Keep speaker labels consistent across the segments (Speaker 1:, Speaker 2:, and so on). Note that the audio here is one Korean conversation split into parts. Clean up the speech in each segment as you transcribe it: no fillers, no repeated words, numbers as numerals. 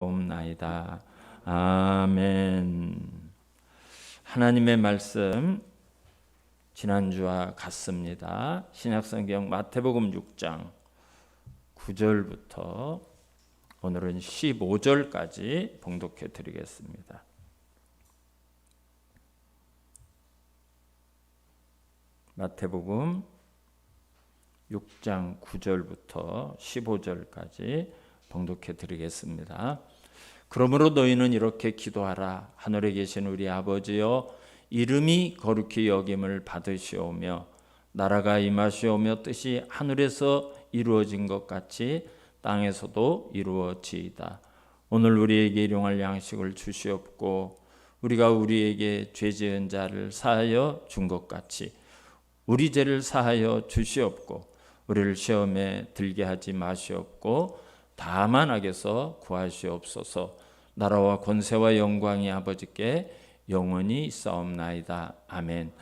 Speaker 1: 옵나이다. 아멘. 하나님의 말씀 지난주와 같습니다. 신약성경 마태복음 6장 9절부터 오늘은 15절까지 봉독해 드리겠습니다. 마태복음 6장 9절부터 15절까지 봉독해 드리겠습니다. 그러므로 너희는 이렇게 기도하라. 하늘에 계신 우리 아버지여, 이름이 거룩히 여김을 받으시오며 나라가 임하시오며 뜻이 하늘에서 이루어진 것 같이 땅에서도 이루어지이다. 오늘 우리에게 일용할 양식을 주시옵고 우리가 우리에게 죄 지은 자를 사하여 준 것 같이 우리 죄를 사하여 주시옵고 우리를 시험에 들게 하지 마시옵고 다만 악에서 구하시옵소서. 나라와 권세와 영광이 아버지께 영원히 있사옵나이다. 아멘.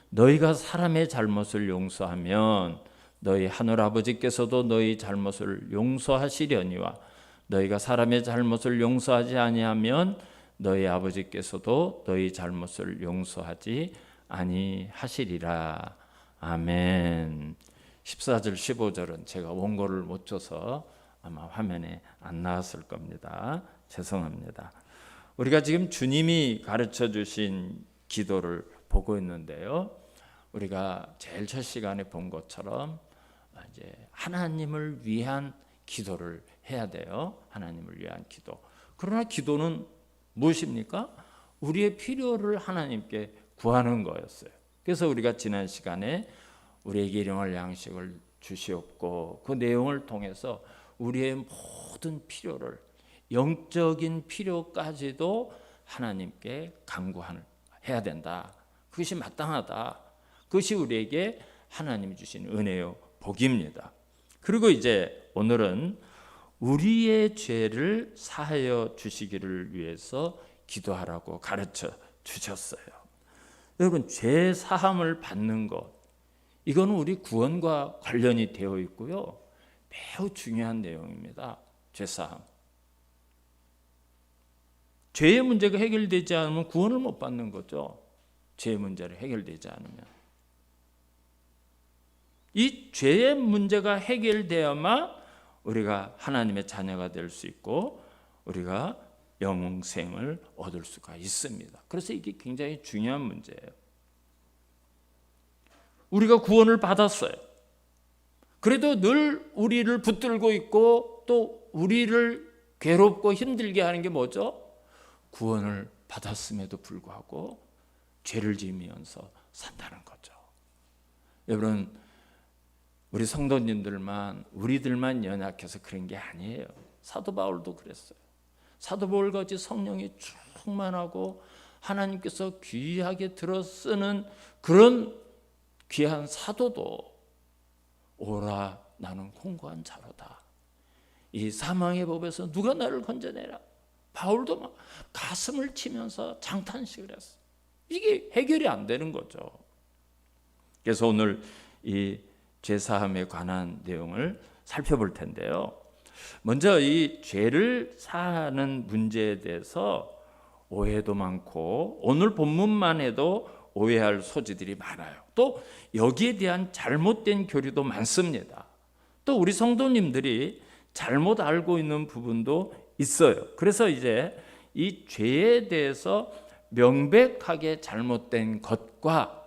Speaker 1: 너희가 사람의 잘못을 용서하면 너희 하늘 아버지께서도 너희 잘못을 용서하시려니와 너희가 사람의 잘못을 용서하지 아니하면 너희 아버지께서도 너희 잘못을 용서하지 아니하시리라. 아멘. 14절 15절은 제가 원고를 못 줘서 아마 화면에 안 나왔을 겁니다. 죄송합니다. 우리가 지금 주님이 가르쳐 주신 기도를 보고 있는데요. 우리가 제일 첫 시간에 본 것처럼 이제 하나님을 위한 기도를 해야 돼요. 하나님을 위한 기도. 그러나 기도는 무엇입니까? 우리의 필요를 하나님께 구하는 거였어요. 그래서 우리가 지난 시간에 우리에게 일용할 양식을 주시옵고 그 내용을 통해서 우리의 모든 필요를, 영적인 필요까지도 하나님께 간구해야 된다. 그것이 마땅하다. 그것이 우리에게 하나님이 주신 은혜요 복입니다. 그리고 이제 오늘은 우리의 죄를 사하여 주시기를 위해서 기도하라고 가르쳐 주셨어요. 여러분, 죄 사함을 받는 것, 이거는 우리 구원과 관련이 되어 있고요. 매우 중요한 내용입니다. 죄사함. 죄의 문제가 해결되지 않으면 구원을 못 받는 거죠. 죄의 문제를 해결되지 않으면. 이 죄의 문제가 해결되어야만 우리가 하나님의 자녀가 될 수 있고 우리가 영생을 얻을 수가 있습니다. 그래서 이게 굉장히 중요한 문제예요. 우리가 구원을 받았어요. 그래도 늘 우리를 붙들고 있고 또 우리를 괴롭고 힘들게 하는 게 뭐죠? 구원을 받았음에도 불구하고 죄를 지으면서 산다는 거죠. 여러분, 우리 성도님들만, 우리들만 연약해서 그런 게 아니에요. 사도 바울도 그랬어요. 사도 바울같이 성령이 충만하고 하나님께서 귀하게 들어 쓰는 그런 귀한 사도도 오라 나는 공고한 자로다. 이 사망의 법에서 누가 나를 건져내라. 바울도 막 가슴을 치면서 장탄식을 했어. 이게 해결이 안 되는 거죠. 그래서 오늘 이 죄사함에 관한 내용을 살펴볼 텐데요. 먼저 이 죄를 사하는 문제에 대해서 오해도 많고 오늘 본문만 해도 오해할 소지들이 많아요. 또 여기에 대한 잘못된 교리도 많습니다. 또 우리 성도님들이 잘못 알고 있는 부분도 있어요. 그래서 이제 이 죄에 대해서 명백하게 잘못된 것과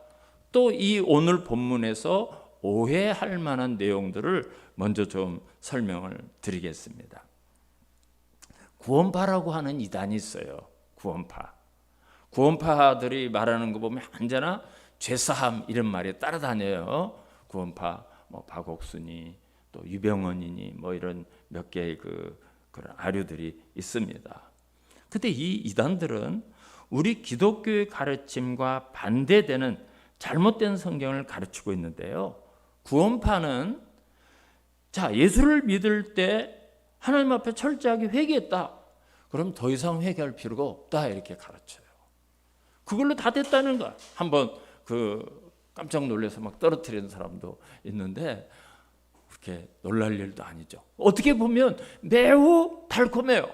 Speaker 1: 또 이 오늘 본문에서 오해할 만한 내용들을 먼저 좀 설명을 드리겠습니다. 구원파라고 하는 이단이 있어요. 구원파들이 말하는 거 보면 언제나 죄사함 이런 말이 따라다녀요. 구원파 뭐 박옥순이 또 유병헌이니 뭐 이런 몇 개의 그런 아류들이 있습니다. 근데 이 이단들은 우리 기독교의 가르침과 반대되는 잘못된 성경을 가르치고 있는데요. 구원파는 자, 예수를 믿을 때 하나님 앞에 철저하게 회개했다. 그럼 더 이상 회개할 필요가 없다 이렇게 가르쳐요. 그걸로 다 됐다는 거야. 한번 깜짝 놀라서 막 떨어뜨리는 사람도 있는데 그렇게 놀랄 일도 아니죠. 어떻게 보면 매우 달콤해요.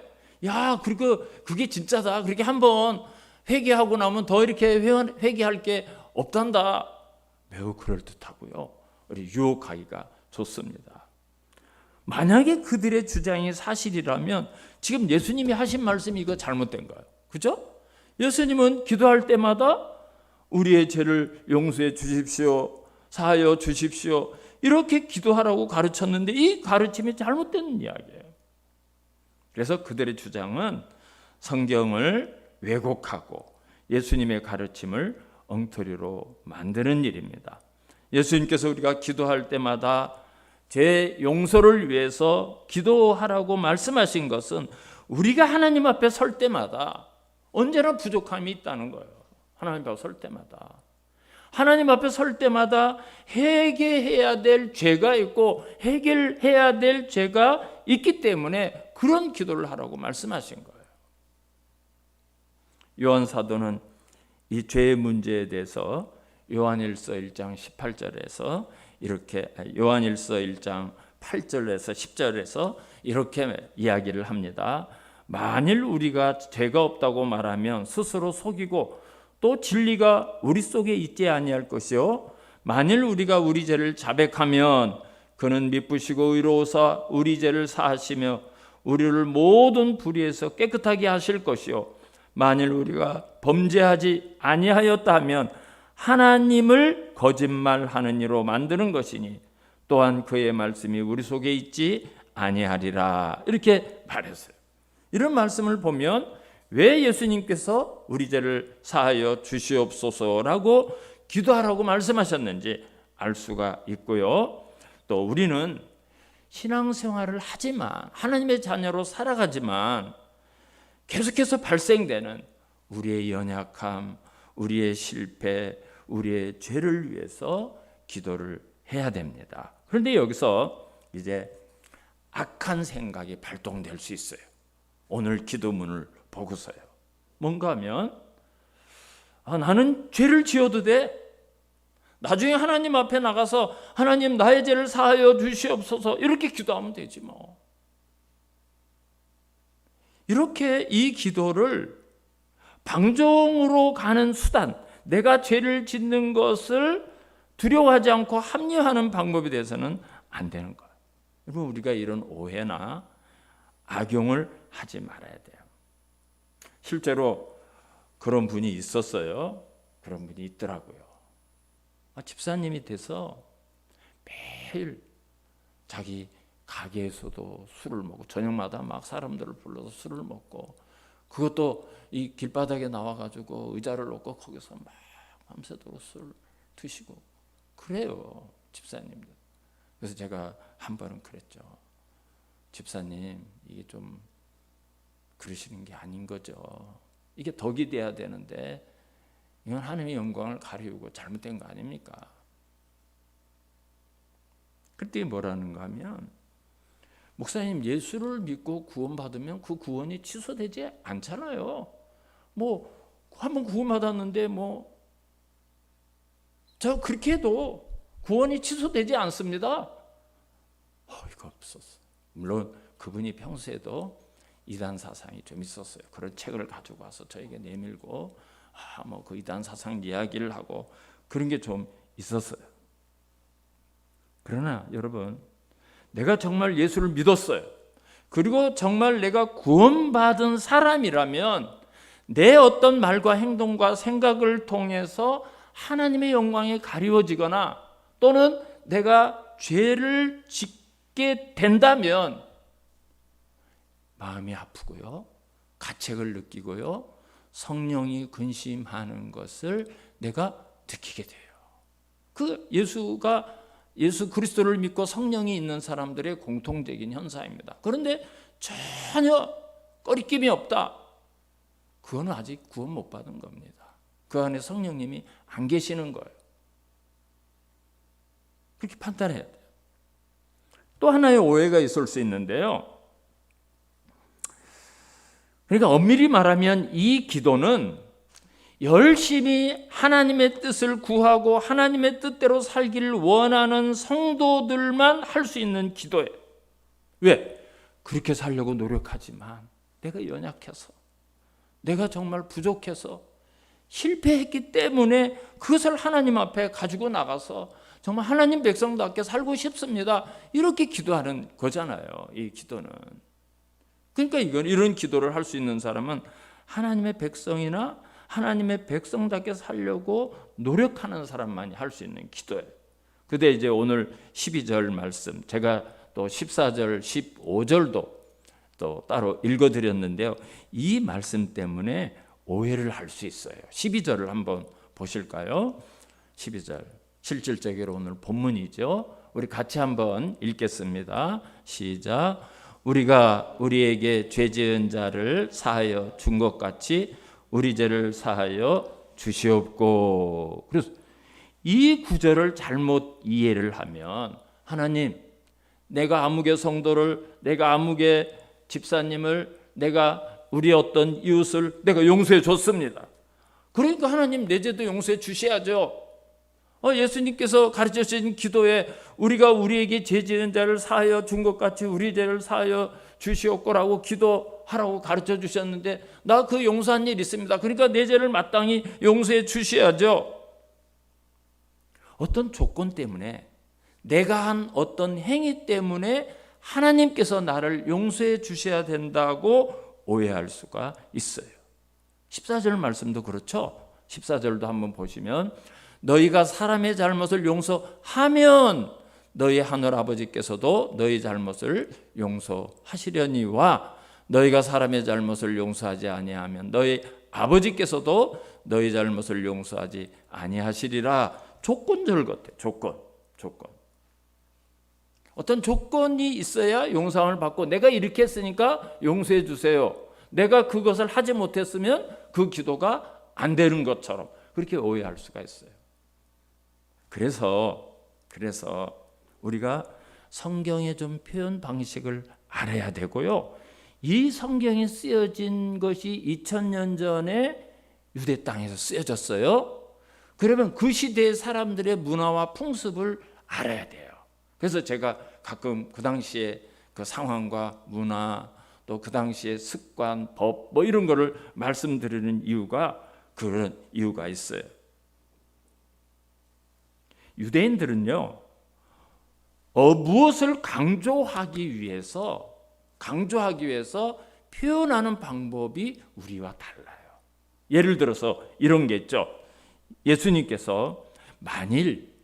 Speaker 1: 야, 그리고 그게 진짜다. 그렇게 한번 회개하고 나면 더 이렇게 회개할 게 없단다. 매우 그럴듯하고요. 우리 유혹하기가 좋습니다. 만약에 그들의 주장이 사실이라면 지금 예수님이 하신 말씀이 이거 잘못된 거예요. 그죠? 예수님은 기도할 때마다 우리의 죄를 용서해 주십시오, 사하여 주십시오, 이렇게 기도하라고 가르쳤는데 이 가르침이 잘못된 이야기예요. 그래서 그들의 주장은 성경을 왜곡하고 예수님의 가르침을 엉터리로 만드는 일입니다. 예수님께서 우리가 기도할 때마다 죄 용서를 위해서 기도하라고 말씀하신 것은 우리가 하나님 앞에 설 때마다 언제나 부족함이 있다는 거예요. 하나님 앞에 설 때마다. 하나님 앞에 설 때마다 해결해야 될 죄가 있고 해결해야 될 죄가 있기 때문에 그런 기도를 하라고 말씀하신 거예요. 요한 사도는 이 죄의 문제에 대해서 요한일서 1장 18절에서 이렇게, 요한일서 1장 8절에서 10절에서 이렇게 이야기를 합니다. 만일 우리가 죄가 없다고 말하면 스스로 속이고 또 진리가 우리 속에 있지 아니할 것이요, 만일 우리가 우리 죄를 자백하면 그는 미쁘시고 의로우사 우리 죄를 사하시며 우리를 모든 불의에서 깨끗하게 하실 것이요, 만일 우리가 범죄하지 아니하였다 하면 하나님을 거짓말하는 이로 만드는 것이니 또한 그의 말씀이 우리 속에 있지 아니하리라, 이렇게 말했어요. 이런 말씀을 보면 왜 예수님께서 우리 죄를 사하여 주시옵소서라고 기도하라고 말씀하셨는지 알 수가 있고요. 또 우리는 신앙생활을 하지만, 하나님의 자녀로 살아가지만 계속해서 발생되는 우리의 연약함, 우리의 실패, 우리의 죄를 위해서 기도를 해야 됩니다. 그런데 여기서 이제 악한 생각이 발동될 수 있어요. 오늘 기도문을 보고서요. 뭔가 하면 나는 죄를 지어도 돼. 나중에 하나님 앞에 나가서 하나님 나의 죄를 사하여 주시옵소서, 이렇게 기도하면 되지 뭐. 이렇게 이 기도를 방종으로 가는 수단, 내가 죄를 짓는 것을 두려워하지 않고 합리화하는 방법에 대해서는 안 되는 거예요. 여러분, 우리가 이런 오해나 악용을 하지 말아야 돼요. 실제로 그런 분이 있었어요. 그런 분이 있더라고요. 집사님이 돼서 매일 자기 가게에서도 술을 먹고, 저녁마다 막 사람들을 불러서 술을 먹고, 그것도 이 길바닥에 나와가지고 의자를 놓고 거기서 막 밤새도록 술 드시고 그래요, 집사님들. 그래서 제가 한 번은 그랬죠. 집사님, 이게 좀 그러시는 게 아닌 거죠. 이게 덕이 돼야 되는데 이건 하나님의 영광을 가리우고 잘못된 거 아닙니까? 그때 뭐라는가 하면, 목사님, 예수를 믿고 구원받으면 그 구원이 취소되지 않잖아요. 뭐 한번 구원받았는데 저 그렇게 해도 구원이 취소되지 않습니다. 이거 없었어. 물론 그분이 평소에도 이단 사상이 좀 있었어요. 그런 책을 가지고 와서 저에게 내밀고 그 이단 사상 이야기를 하고 그런 게 좀 있었어요. 그러나 여러분, 내가 정말 예수를 믿었어요. 그리고 정말 내가 구원받은 사람이라면 내 어떤 말과 행동과 생각을 통해서 하나님의 영광이 가리워지거나 또는 내가 죄를 짓게 된다면 마음이 아프고요, 가책을 느끼고요, 성령이 근심하는 것을 내가 느끼게 돼요. 그 예수 그리스도를 믿고 성령이 있는 사람들의 공통적인 현상입니다. 그런데 전혀 꺼리낌이 없다. 그거는 아직 구원 못 받은 겁니다. 그 안에 성령님이 안 계시는 거예요. 그렇게 판단해야 돼요. 또 하나의 오해가 있을 수 있는데요. 그러니까 엄밀히 말하면 이 기도는 열심히 하나님의 뜻을 구하고 하나님의 뜻대로 살기를 원하는 성도들만 할 수 있는 기도예요. 왜? 그렇게 살려고 노력하지만 내가 연약해서, 내가 정말 부족해서 실패했기 때문에 그것을 하나님 앞에 가지고 나가서 정말 하나님 백성답게 살고 싶습니다. 이렇게 기도하는 거잖아요. 이 기도는. 그러니까 이런 기도를 할 수 있는 사람은 하나님의 백성이나 하나님의 백성답게 살려고 노력하는 사람만이 할 수 있는 기도예요. 근데 이제 오늘 12절 말씀, 제가 또 14절, 15절도 또 따로 읽어드렸는데요. 이 말씀 때문에 오해를 할 수 있어요. 12절을 한번 보실까요? 12절, 실질적으로 오늘 본문이죠. 우리 같이 한번 읽겠습니다. 시작. 우리가 우리에게 죄 지은 자를 사하여 준 것 같이 우리 죄를 사하여 주시옵고. 그래서 이 구절을 잘못 이해를 하면 하나님, 내가 아무개 성도를, 내가 아무개 집사님을, 내가 우리 어떤 이웃을 내가 용서해 줬습니다. 그러니까 하나님 내 죄도 용서해 주셔야죠. 예수님께서 가르쳐 주신 기도에 우리가 우리에게 죄 지은 자를 사하여 준 것 같이 우리 죄를 사하여 주시옵고라고 기도하라고 가르쳐 주셨는데 나 그 용서한 일 있습니다. 그러니까 내 죄를 마땅히 용서해 주셔야죠. 어떤 조건 때문에, 내가 한 어떤 행위 때문에 하나님께서 나를 용서해 주셔야 된다고 오해할 수가 있어요. 14절 말씀도 그렇죠. 14절도 한번 보시면 너희가 사람의 잘못을 용서하면 너희 하늘 아버지께서도 너희 잘못을 용서하시려니와 너희가 사람의 잘못을 용서하지 아니하면 너희 아버지께서도 너희 잘못을 용서하지 아니하시리라. 조건절 같아. 조건. 어떤 조건이 있어야 용서함을 받고, 내가 이렇게 했으니까 용서해 주세요. 내가 그것을 하지 못했으면 그 기도가 안 되는 것처럼 그렇게 오해할 수가 있어요. 그래서 우리가 성경의 좀 표현 방식을 알아야 되고요. 이 성경이 쓰여진 것이 2000년 전에 유대 땅에서 쓰여졌어요. 그러면 그 시대의 사람들의 문화와 풍습을 알아야 돼요. 그래서 제가 가끔 그 당시에 그 상황과 문화, 또 그 당시의 습관, 법 뭐 이런 거를 말씀드리는 이유가 그런 이유가 있어요. 유대인들은요, 무엇을 강조하기 위해서 표현하는 방법이 우리와 달라요. 예를 들어서 이런 게 있죠. 예수님께서 만일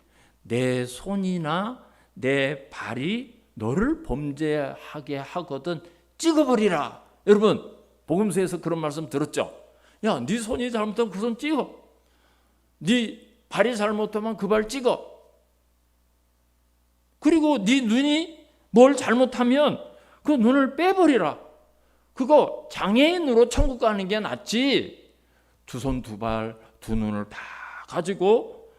Speaker 1: 내 손이나 내 발이 너를 범죄하게 하거든 찍어버리라. 여러분 복음서에서 그런 말씀 들었죠. 야, 네 손이 잘못하면 그 손 찍어. 네 발이 잘못하면 그 발 찍어. 그리고 네 눈이 뭘 잘못하면 그 눈을 빼버리라. 그거 장애인으로 천국 가는 게 낫지. 두 손 두 발 두 눈을 다 가지고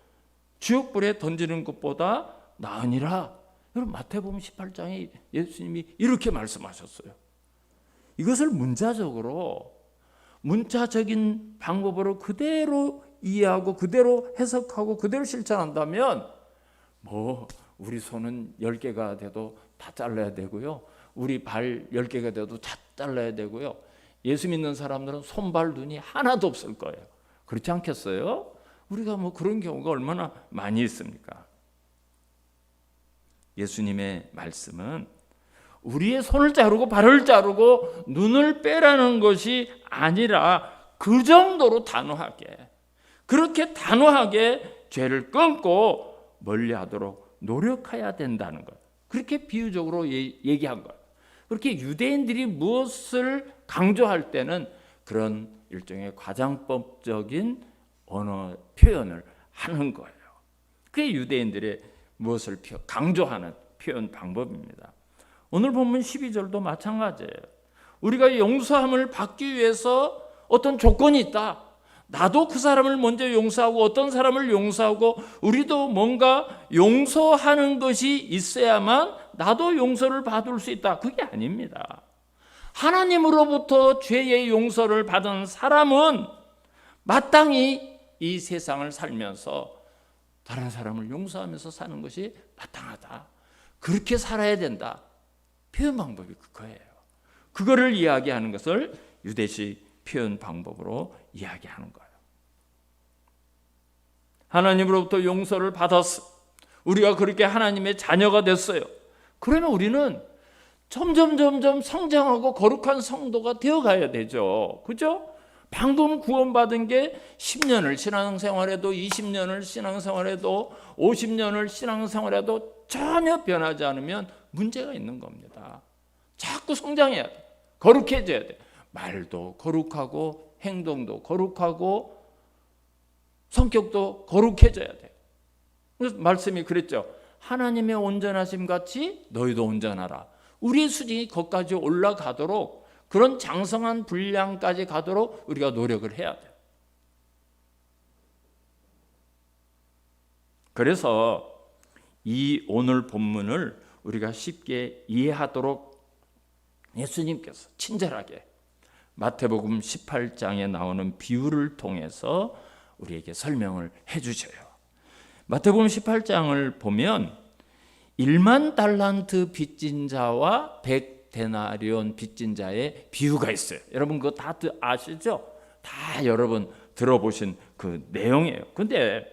Speaker 1: 지옥불에 던지는 것보다 나으니라. 여러분 마태복음 18장에 예수님이 이렇게 말씀하셨어요. 이것을 문자적인 방법으로 그대로 이해하고 그대로 해석하고 그대로 실천한다면 뭐 우리 손은 10개가 돼도 다 잘라야 되고요. 우리 발 10개가 돼도 다 잘라야 되고요. 예수 믿는 사람들은 손발 눈이 하나도 없을 거예요. 그렇지 않겠어요? 우리가 뭐 그런 경우가 얼마나 많이 있습니까? 예수님의 말씀은 우리의 손을 자르고 발을 자르고 눈을 빼라는 것이 아니라 그 정도로 단호하게, 그렇게 단호하게 죄를 끊고 멀리하도록 노력해야 된다는 것. 그렇게 비유적으로 얘기한 것. 그렇게 유대인들이 무엇을 강조할 때는 그런 일종의 과장법적인 언어 표현을 하는 거예요. 그게 유대인들의 무엇을 강조하는 표현 방법입니다. 오늘 본문 12절도 마찬가지예요. 우리가 용서함을 받기 위해서 어떤 조건이 있다. 나도 그 사람을 먼저 용서하고 어떤 사람을 용서하고 우리도 뭔가 용서하는 것이 있어야만 나도 용서를 받을 수 있다. 그게 아닙니다. 하나님으로부터 죄의 용서를 받은 사람은 마땅히 이 세상을 살면서 다른 사람을 용서하면서 사는 것이 마땅하다. 그렇게 살아야 된다. 표현 방법이 그거예요. 그거를 이야기하는 것을 유대식 표현 방법으로 이야기하는 거예요. 하나님으로부터 용서를 받았어. 우리가 그렇게 하나님의 자녀가 됐어요. 그러면 우리는 점점 성장하고 거룩한 성도가 되어가야 되죠. 그죠? 방금 구원받은 게 10년을 신앙생활해도 20년을 신앙생활해도 50년을 신앙생활해도 전혀 변하지 않으면 문제가 있는 겁니다. 자꾸 성장해야 돼. 거룩해져야 돼. 말도 거룩하고 행동도 거룩하고 성격도 거룩해져야 돼. 그래서 말씀이 그랬죠. 하나님의 온전하심 같이 너희도 온전하라. 우리의 수준이 거기까지 올라가도록, 그런 장성한 분량까지 가도록 우리가 노력을 해야 돼요. 그래서 이 오늘 본문을 우리가 쉽게 이해하도록 예수님께서 친절하게 마태복음 18장에 나오는 비유를 통해서 우리에게 설명을 해주셔요. 마태복음 18장을 보면 1만 달란트 빚진 자와 100데나리온 빚진 자의 비유가 있어요. 여러분 그거 다 아시죠? 다 여러분 들어보신 그 내용이에요. 근데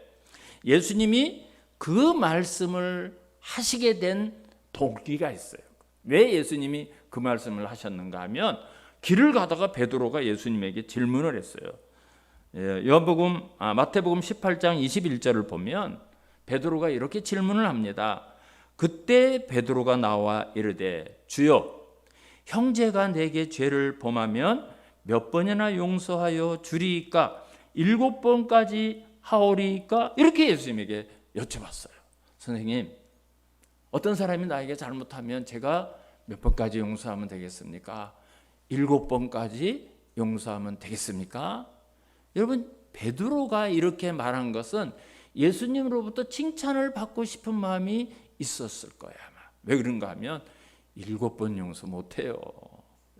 Speaker 1: 예수님이 그 말씀을 하시게 된 동기가 있어요. 왜 예수님이 그 말씀을 하셨는가 하면, 길을 가다가 베드로가 예수님에게 질문을 했어요. 마태복음 18장 21절을 보면 베드로가 이렇게 질문을 합니다. 그때 베드로가 나와 이르되 주여, 형제가 내게 죄를 범하면 몇 번이나 용서하여 주리이까? 7번까지 하오리이까? 이렇게 예수님에게 여쭤봤어요. 선생님, 어떤 사람이 나에게 잘못하면 제가 몇 번까지 용서하면 되겠습니까? 7번까지 용서하면 되겠습니까? 여러분, 베드로가 이렇게 말한 것은 예수님으로부터 칭찬을 받고 싶은 마음이 있었을 거예요, 아마. 왜 그런가 하면 7번 용서 못해요.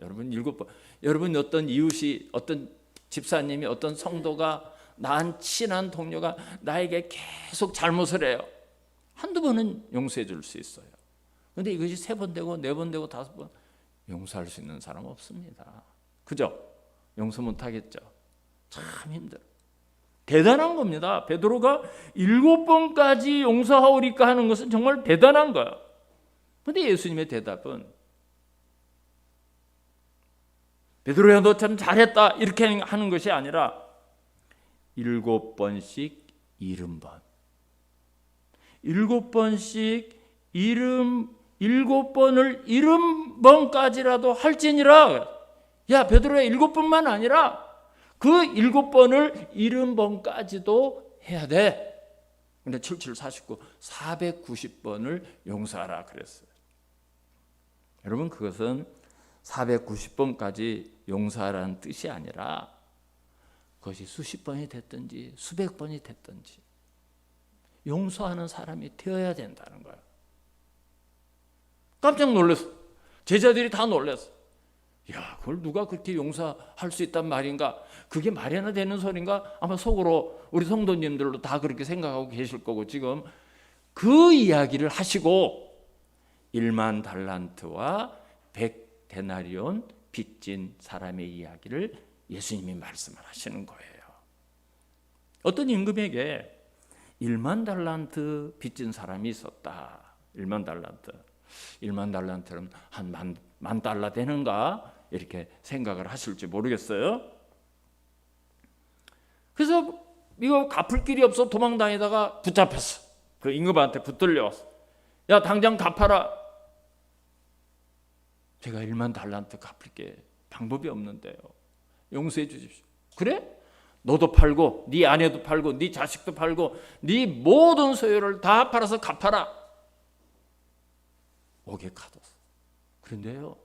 Speaker 1: 여러분 7번. 여러분 어떤 이웃이, 어떤 집사님이, 어떤 성도가, 난 친한 동료가 나에게 계속 잘못을 해요. 한두 번은 용서해 줄 수 있어요. 그런데 이것이 3번 되고 4번 되고 5번 용서할 수 있는 사람 없습니다. 그죠? 용서 못하겠죠. 참 힘들어. 대단한 겁니다. 베드로가 7번까지 용서하오리까 하는 것은 정말 대단한 거야. 그런데 예수님의 대답은 베드로야 너 참 잘했다 이렇게 하는 것이 아니라 7번씩 70번. 7번씩 7번을 70번까지라도 할지니라. 야 베드로야 7번만 아니라 그 7번을 70번까지도 해야 돼. 근데 77, 49, 490번을 용서하라 그랬어요. 여러분 그것은 490번까지 용서하라는 뜻이 아니라 그것이 수십 번이 됐든지 수백 번이 됐든지 용서하는 사람이 되어야 된다는 거예요. 깜짝 놀랐어. 제자들이 다 놀랐어. 야, 그걸 누가 그렇게 용서할 수 있단 말인가? 그게 말이나 되는 소린가? 아마 속으로 우리 성도님들도 다 그렇게 생각하고 계실 거고, 지금 그 이야기를 하시고 1만 달란트와 100데나리온 빚진 사람의 이야기를 예수님이 말씀을 하시는 거예요. 어떤 임금에게 1만 달란트 빚진 사람이 있었다. 1만 달란트. 1만 달란트는 한 만 달러 되는가? 이렇게 생각을 하실지 모르겠어요. 그래서 이거 갚을 길이 없어 도망다니다가 붙잡혔어. 그 임금한테 붙들려왔어. 야 당장 갚아라. 제가 1만 달란트 갚을게 방법이 없는데요. 용서해 주십시오. 그래? 너도 팔고 네 아내도 팔고 네 자식도 팔고 네 모든 소유를 다 팔아서 갚아라. 옥에 가뒀어. 그런데요,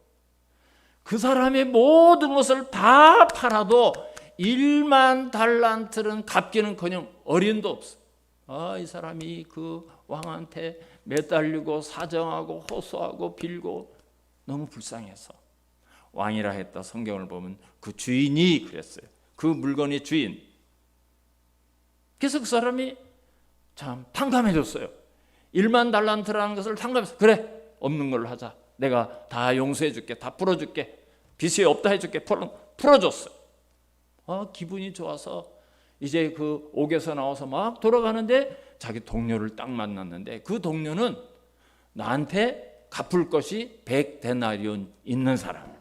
Speaker 1: 그 사람의 모든 것을 다 팔아도 1만 달란트는 갚기는커녕 어린도 없어. 이 사람이 그 왕한테 매달리고 사정하고 호소하고 빌고 너무 불쌍해서 왕이라 했다. 성경을 보면 그 주인이 그랬어요. 그 물건의 주인. 그래서 그 사람이 참 탕감해줬어요. 1만 달란트라는 것을 탕감해서 그래 없는 걸로 하자. 내가 다 용서해 줄게. 다 풀어줄게. 빚이 없다 해줄게 풀어줬어요. 기분이 좋아서 이제 그 옥에서 나와서 막 돌아가는데 자기 동료를 딱 만났는데 그 동료는 나한테 갚을 것이 100데나리온 있는 사람.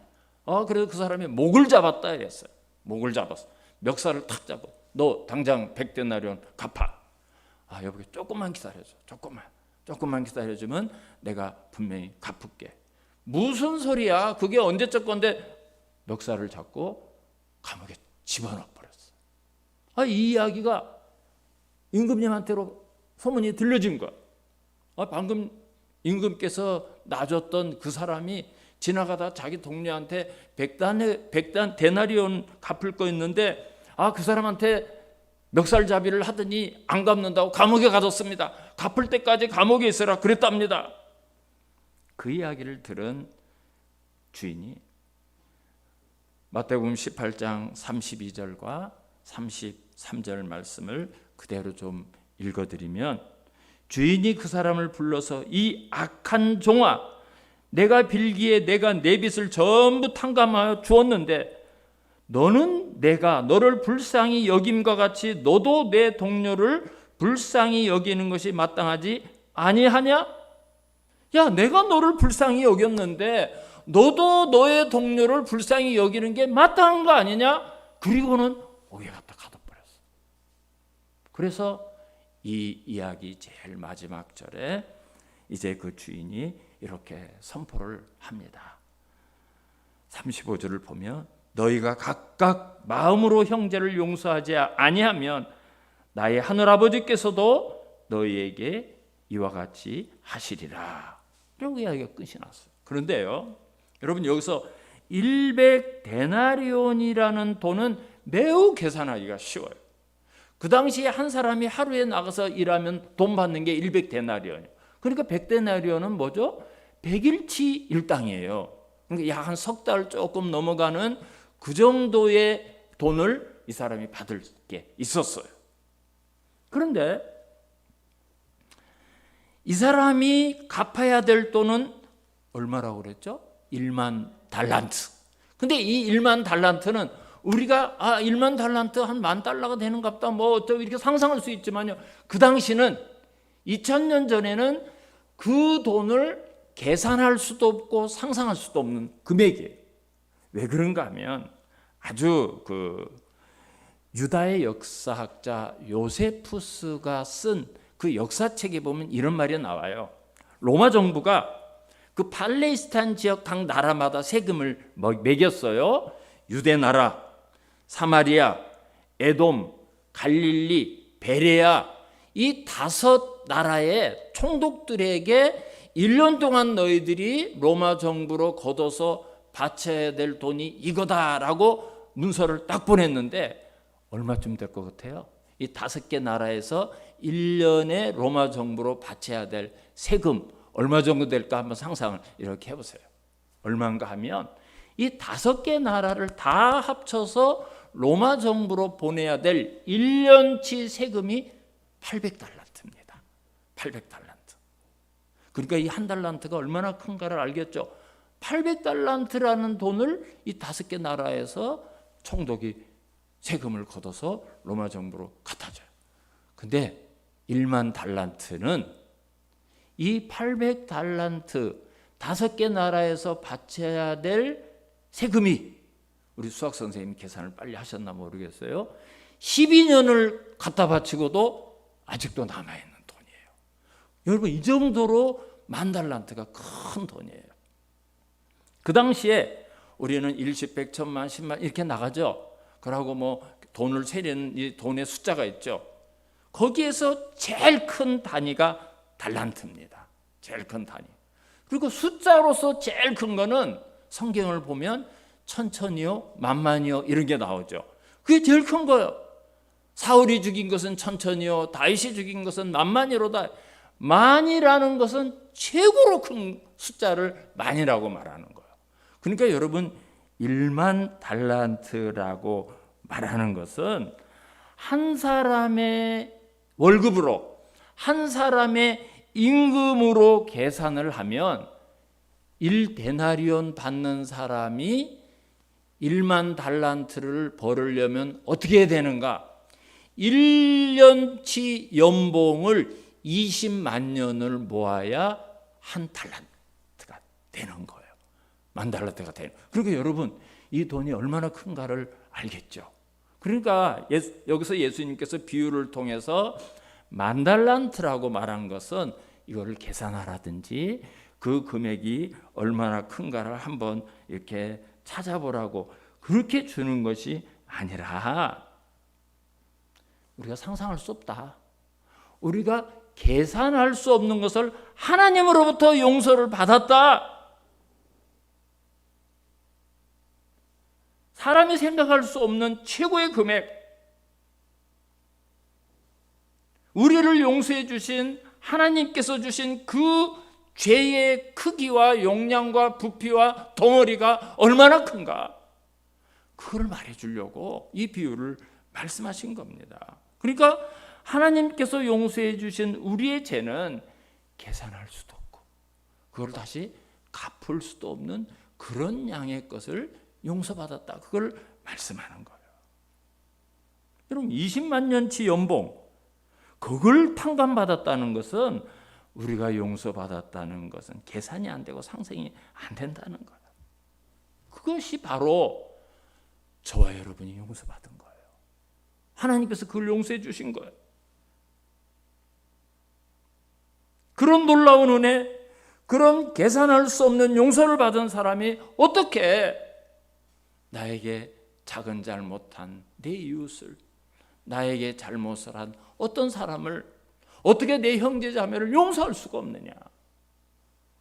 Speaker 1: 그래서 그 사람이 목을 잡았다 이랬어요. 목을 잡았어. 멱살을 탁 잡아. 너 당장 100데나리온 갚아. 여보게 조금만 기다려줘. 조금만 기다려주면 내가 분명히 갚을게. 무슨 소리야? 그게 언제적 건데? 멱살을 잡고 감옥에 집어넣어 버렸어. 이 이야기가 임금님한테로 소문이 들려진 거야. 방금 임금께서 놔줬던 그 사람이 지나가다 자기 동료한테 100 데나리온 갚을 거 있는데 그 사람한테 멱살잡이를 하더니 안 갚는다고 감옥에 가뒀습니다. 갚을 때까지 감옥에 있으라 그랬답니다. 그 이야기를 들은 주인이 마태복음 18장 32절과 33절 말씀을 그대로 좀 읽어드리면, 주인이 그 사람을 불러서 이 악한 종아, 내가 빌기에 내가 내 빚을 전부 탕감하여 주었는데 너는 내가 너를 불쌍히 여김과 같이 너도 내 동료를 불쌍히 여기는 것이 마땅하지 아니하냐? 야, 내가 너를 불쌍히 여겼는데 너도 너의 동료를 불쌍히 여기는 게 마땅한 거 아니냐? 그리고는 옥에 갖다 가둬버렸어. 그래서 이 이야기 제일 마지막 절에 이제 그 주인이 이렇게 선포를 합니다. 35절을 보면 너희가 각각 마음으로 형제를 용서하지 아니하면 나의 하늘아버지께서도 너희에게 이와 같이 하시리라. 이런 이야기가 끝이 났어요. 그런데요, 여러분 여기서 100데나리온이라는 돈은 매우 계산하기가 쉬워요. 그 당시에 한 사람이 하루에 나가서 일하면 돈 받는 게 100데나리온이에요. 그러니까 100데나리온은 뭐죠? 100일치 일당이에요. 그러니까 약 한 석 달 조금 넘어가는 그 정도의 돈을 이 사람이 받을 게 있었어요. 그런데 이 사람이 갚아야 될 돈은 얼마라고 그랬죠? 1만 달란트. 근데 이 1만 달란트는 우리가 1만 달란트 한 10,000달러가 되는갑다 뭐 이렇게 상상할 수 있지만요, 그 당시는 2000년 전에는 그 돈을 계산할 수도 없고 상상할 수도 없는 금액이에요. 왜 그런가 하면 아주 유다의 역사학자 요세푸스가 쓴 그 역사책에 보면 이런 말이 나와요. 로마 정부가 그 팔레스타인 지역 각 나라마다 세금을 매겼어요. 유대 나라, 사마리아, 에돔, 갈릴리, 베레아, 이 5 나라의 총독들에게 1년 동안 너희들이 로마 정부로 걷어서 바쳐야 될 돈이 이거다라고 문서를 딱 보냈는데 얼마쯤 될 것 같아요? 이 5개 나라에서 1년에 로마 정부로 바쳐야 될 세금 얼마 정도 될까 한번 상상을 이렇게 해보세요. 얼마인가 하면 이 5개 나라를 다 합쳐서 로마 정부로 보내야 될 1년치 세금이 800달란트입니다. 800달란트. 그러니까 이 한 달란트가 얼마나 큰가를 알겠죠. 800달란트라는 돈을 이 5개 나라에서 총독이 세금을 걷어서 로마 정부로 갖다 줘요. 근데 1만 달란트는 이 800달란트 5개 나라에서 바쳐야 될 세금이, 우리 수학 선생님이 계산을 빨리 하셨나 모르겠어요, 12년을 갖다 바치고도 아직도 남아있는 돈이에요. 여러분, 이 정도로 10,000달란트가 큰 돈이에요. 그 당시에 우리는 1십, 100, 1000만, 10만 이렇게 나가죠. 그러고 뭐 돈을 세리는 이 돈의 숫자가 있죠. 거기에서 제일 큰 단위가 달란트입니다. 제일 큰 단위. 그리고 숫자로서 제일 큰 거는 성경을 보면 천천히요, 만만이요 이런 게 나오죠. 그게 제일 큰 거예요. 사울이 죽인 것은 천천히요, 다윗이 죽인 것은 만만이로다. 만이라는 것은 최고로 큰 숫자를 만이라고 말하는 거예요. 그러니까 여러분, 1만 달란트라고 말하는 것은 한 사람의 월급으로, 한 사람의 임금으로 계산을 하면 1데나리온 받는 사람이 1만 달란트를 벌으려면 어떻게 해야 되는가? 1년치 연봉을 20만 년을 모아야 한 달란트가 되는 거예요. 만 달란트가 되는. 그러니까 여러분, 이 돈이 얼마나 큰가를 알겠죠. 그러니까 여기서 예수님께서 비유를 통해서 만 달란트라고 말한 것은 이거를 계산하라든지 그 금액이 얼마나 큰가를 한번 이렇게 찾아보라고 그렇게 주는 것이 아니라, 우리가 상상할 수 없다, 우리가 계산할 수 없는 것을 하나님으로부터 용서를 받았다, 사람이 생각할 수 없는 최고의 금액, 우리를 용서해 주신 하나님께서 주신 그 죄의 크기와 용량과 부피와 덩어리가 얼마나 큰가, 그걸 말해주려고 이 비유를 말씀하신 겁니다. 그러니까 하나님께서 용서해 주신 우리의 죄는 계산할 수도 없고 그걸 다시 갚을 수도 없는 그런 양의 것을 용서받았다, 그걸 말씀하는 거예요. 여러분, 20만 년치 연봉, 그걸 탕감받았다는 것은, 우리가 용서받았다는 것은 계산이 안 되고 상생이 안 된다는 거예요. 그것이 바로 저와 여러분이 용서받은 거예요. 하나님께서 그걸 용서해 주신 거예요. 그런 놀라운 은혜, 그런 계산할 수 없는 용서를 받은 사람이 어떻게 나에게 작은 잘못한 내 이웃을, 나에게 잘못을 한 어떤 사람을 어떻게 내 형제 자매를 용서할 수가 없느냐.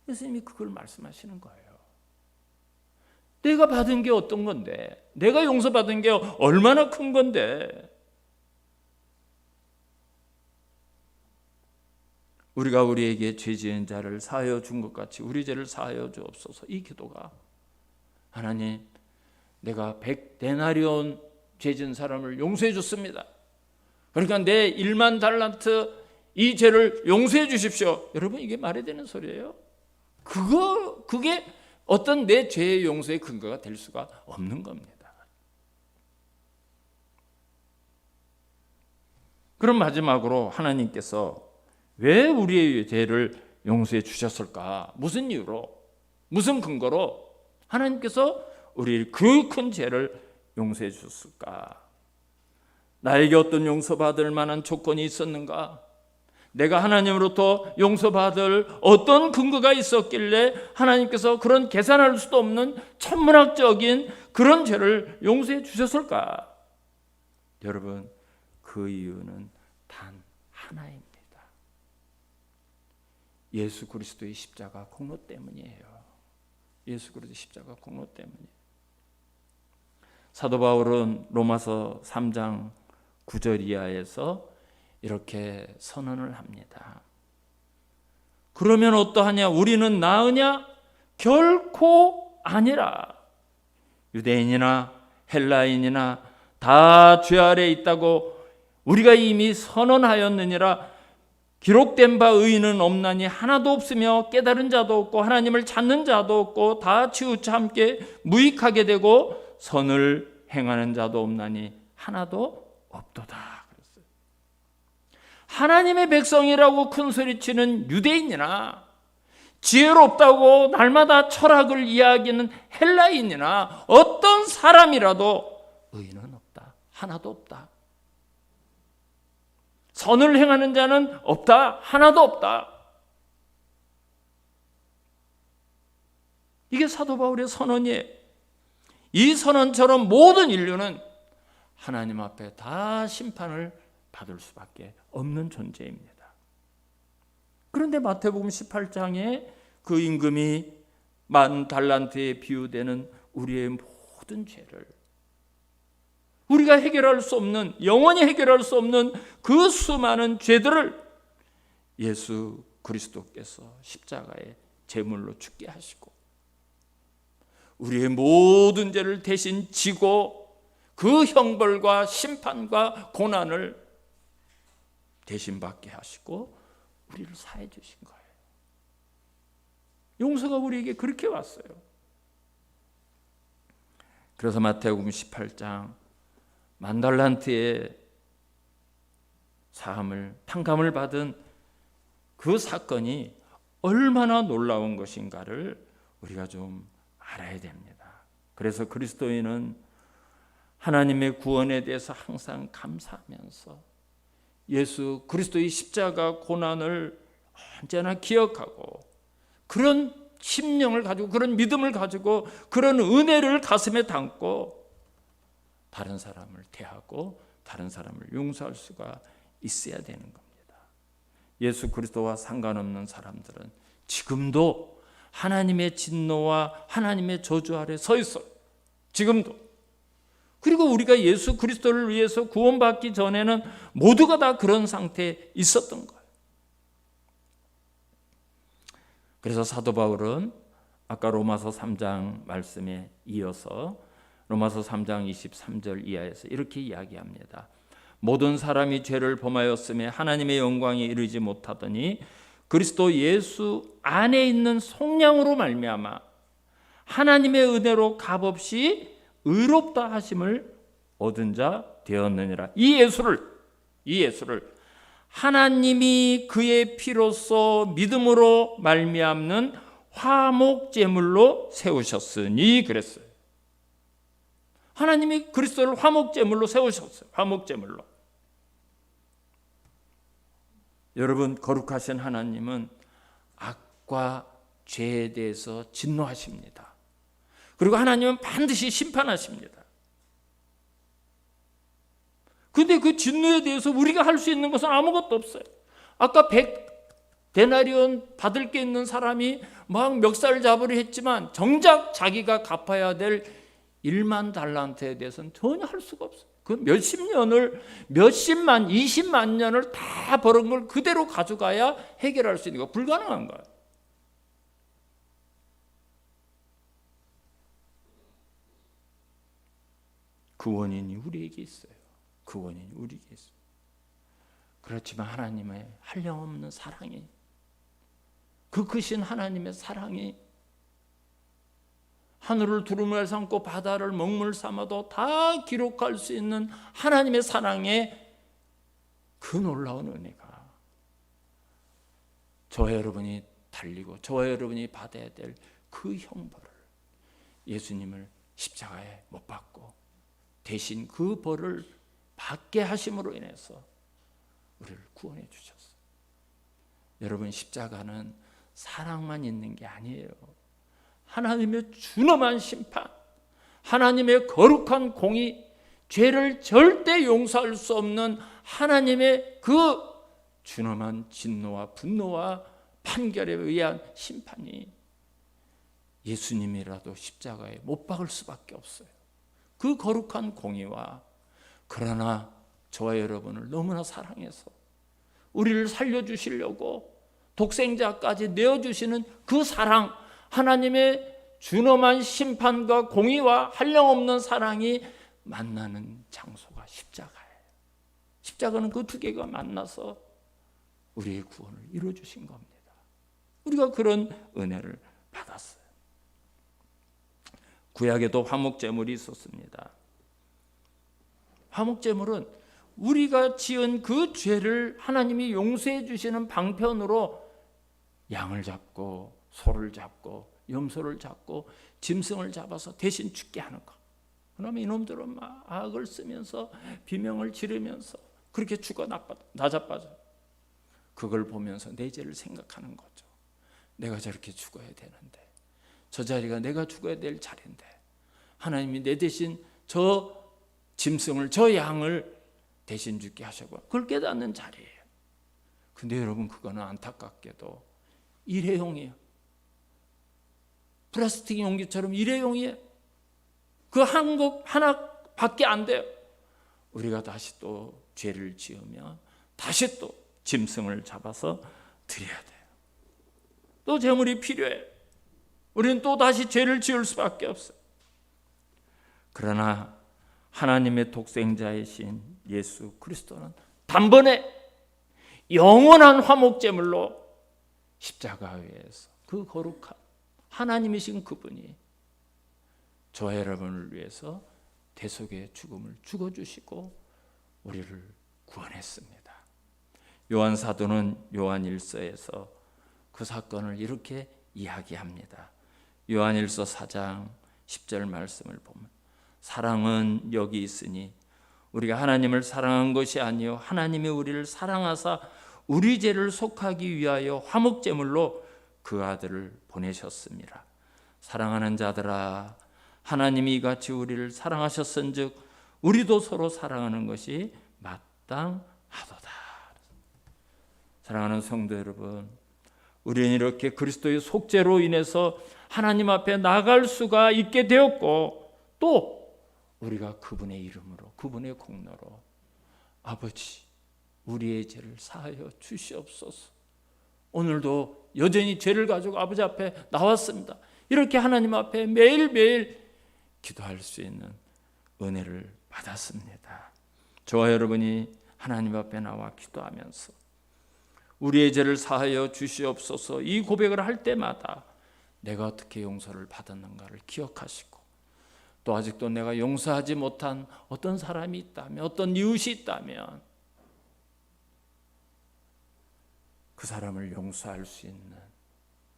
Speaker 1: 예수님이 그걸 말씀하시는 거예요. 내가 받은 게 어떤 건데, 내가 용서받은 게 얼마나 큰 건데, 우리가 우리에게 죄 지은 자를 사하여 준 것 같이 우리 죄를 사하여 주옵소서. 이 기도가, 하나님, 내가 100데나리온 죄 지은 사람을 용서해 줬습니다. 그러니까 내 1만 달란트 이 죄를 용서해 주십시오. 여러분, 이게 말이 되는 소리예요? 그게 어떤 내 죄의 용서의 근거가 될 수가 없는 겁니다. 그럼 마지막으로 하나님께서 왜 우리의 죄를 용서해 주셨을까? 무슨 이유로, 무슨 근거로 하나님께서 우리 그 큰 죄를 용서해 주셨을까? 나에게 어떤 용서받을 만한 조건이 있었는가? 내가 하나님으로부터 용서받을 어떤 근거가 있었길래 하나님께서 그런 계산할 수도 없는 천문학적인 그런 죄를 용서해 주셨을까? 여러분, 그 이유는 단 하나입니다. 예수 그리스도의 십자가 공로 때문이에요. 예수 그리스도의 십자가 공로 때문이에요. 사도 바울은 로마서 3장 9절 이하에서 이렇게 선언을 합니다. 그러면 어떠하냐? 우리는 나으냐? 결코 아니라. 유대인이나 헬라인이나 다 죄 아래 있다고 우리가 이미 선언하였느니라. 기록된 바 의인은 없나니 하나도 없으며 깨달은 자도 없고 하나님을 찾는 자도 없고 다 치우쳐 함께 무익하게 되고 선을 행하는 자도 없나니 하나도 없도다. 하나님의 백성이라고 큰소리치는 유대인이나 지혜롭다고 날마다 철학을 이야기하는 헬라인이나 어떤 사람이라도 의인은 없다. 하나도 없다. 선을 행하는 자는 없다. 하나도 없다. 이게 사도 바울의 선언이에요. 이 선언처럼 모든 인류는 하나님 앞에 다 심판을 받을 수밖에 없는 존재입니다. 그런데 마태복음 18장에 그 임금이 10,000 달란트에 비유되는 우리의 모든 죄를, 우리가 해결할 수 없는, 영원히 해결할 수 없는 그 수많은 죄들을 예수 그리스도께서 십자가에 제물로 죽게 하시고 우리의 모든 죄를 대신 지고 그 형벌과 심판과 고난을 대신 받게 하시고 우리를 사해 주신 거예요. 용서가 우리에게 그렇게 왔어요. 그래서 마태복음 18장 만달란트의 사함을 탕감을 받은 그 사건이 얼마나 놀라운 것인가를 우리가 좀 알아야 됩니다. 그래서 그리스도인은 하나님의 구원에 대해서 항상 감사하면서 예수 그리스도의 십자가 고난을 언제나 기억하고 그런 심령을 가지고 그런 믿음을 가지고 그런 은혜를 가슴에 담고 다른 사람을 대하고 다른 사람을 용서할 수가 있어야 되는 겁니다. 예수 그리스도와 상관없는 사람들은 지금도 하나님의 진노와 하나님의 저주 아래 서 있어요. 지금도. 그리고 우리가 예수 그리스도를 위해서 구원받기 전에는 모두가 다 그런 상태에 있었던 거예요. 그래서 사도 바울은 아까 로마서 3장 말씀에 이어서 로마서 3장 23절 이하에서 이렇게 이야기합니다. 모든 사람이 죄를 범하였음에 하나님의 영광에 이르지 못하더니 그리스도 예수 안에 있는 속량으로 말미암아 하나님의 은혜로 값없이 의롭다 하심을 얻은 자 되었느니라. 이 예수를 하나님이 그의 피로써 믿음으로 말미암는 화목제물로 세우셨으니 그랬어요. 하나님이 그리스도를 화목제물로 세우셨어요. 화목제물로. 여러분, 거룩하신 하나님은 악과 죄에 대해서 진노하십니다. 그리고 하나님은 반드시 심판하십니다. 그런데 그 진노에 대해서 우리가 할 수 있는 것은 아무것도 없어요. 아까 100데나리온 받을 게 있는 사람이 막 멱살 잡으려 했지만 정작 자기가 갚아야 될 1만 달란트에 대해서는 전혀 할 수가 없어요. 그 몇십 년을, 몇십만, 20만 년을 다 벌은 걸 그대로 가져가야 해결할 수 있는 거 불가능한 거예요. 그 원인이 우리에게 있어요. 그 원인이 우리에게 있어요. 그렇지만 하나님의 한량없는 사랑이, 그 크신 하나님의 사랑이 하늘을 두루마리 삼고 바다를 먹물 삼아도 다 기록할 수 있는 하나님의 사랑의 그 놀라운 은혜가 저와 여러분이 달리고 저와 여러분이 받아야 될 그 형벌을, 예수님을 십자가에 못 박고 대신 그 벌을 받게 하심으로 인해서 우리를 구원해 주셨어요. 여러분, 십자가는 사랑만 있는 게 아니에요. 하나님의 준엄한 심판, 하나님의 거룩한 공의, 죄를 절대 용서할 수 없는 하나님의 그 준엄한 진노와 분노와 판결에 의한 심판이 예수님이라도 십자가에 못 박을 수밖에 없어요. 그 거룩한 공의와, 그러나 저와 여러분을 너무나 사랑해서 우리를 살려주시려고 독생자까지 내어주시는 그 사랑, 하나님의 준엄한 심판과 공의와 한량없는 사랑이 만나는 장소가 십자가예요. 십자가는 그 두 개가 만나서 우리의 구원을 이루어주신 겁니다. 우리가 그런 은혜를 받았어요. 구약에도 화목제물이 있었습니다. 화목제물은 우리가 지은 그 죄를 하나님이 용서해 주시는 방편으로 양을 잡고 소를 잡고 염소를 잡고 짐승을 잡아서 대신 죽게 하는 것. 그러면 이놈들은 막 악을 쓰면서 비명을 지르면서 그렇게 죽어 나자빠져. 그걸 보면서 내 죄를 생각하는 거죠. 내가 저렇게 죽어야 되는데, 저 자리가 내가 죽어야 될 자리인데 하나님이 내 대신 저 짐승을, 저 양을 대신 죽게 하셨고, 그걸 깨닫는 자리예요. 근데 여러분, 그거는 안타깝게도 일회용이에요. 플라스틱 용기처럼 일회용이에요. 그 한 것 하나밖에 안 돼요. 우리가 다시 또 죄를 지으면 다시 또 짐승을 잡아서 드려야 돼요. 또 제물이 필요해요. 우리는 또 다시 죄를 지을 수밖에 없어요. 그러나 하나님의 독생자이신 예수 그리스도는 단번에 영원한 화목제물로 십자가에서 그 거룩한 하나님이신 그분이 저와 여러분을 위해서 대속의 죽음을 죽어주시고 우리를 구원했습니다. 요한 사도는 요한 1서에서 그 사건을 이렇게 이야기합니다. 요한 1서 4장 10절 말씀을 보면 사랑은 여기 있으니 우리가 하나님을 사랑한 것이 아니요 하나님이 우리를 사랑하사 우리 죄를 속하기 위하여 화목제물로 그 아들을 보내셨습니다. 사랑하는 자들아 하나님이 이같이 우리를 사랑하셨은즉 우리도 서로 사랑하는 것이 마땅하도다. 사랑하는 성도 여러분, 우리는 이렇게 그리스도의 속죄로 인해서 하나님 앞에 나갈 수가 있게 되었고 또 우리가 그분의 이름으로 그분의 공로로 아버지 우리의 죄를 사하여 주시옵소서. 오늘도 여전히 죄를 가지고 아버지 앞에 나왔습니다. 이렇게 하나님 앞에 매일매일 기도할 수 있는 은혜를 받았습니다. 저와 여러분이 하나님 앞에 나와 기도하면서 우리의 죄를 사하여 주시옵소서 이 고백을 할 때마다 내가 어떻게 용서를 받았는가를 기억하시고 또 아직도 내가 용서하지 못한 어떤 사람이 있다면 어떤 이웃이 있다면 그 사람을 용서할 수 있는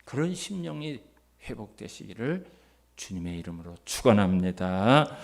Speaker 1: 그런 심령이 회복되시기를 주님의 이름으로 축원합니다.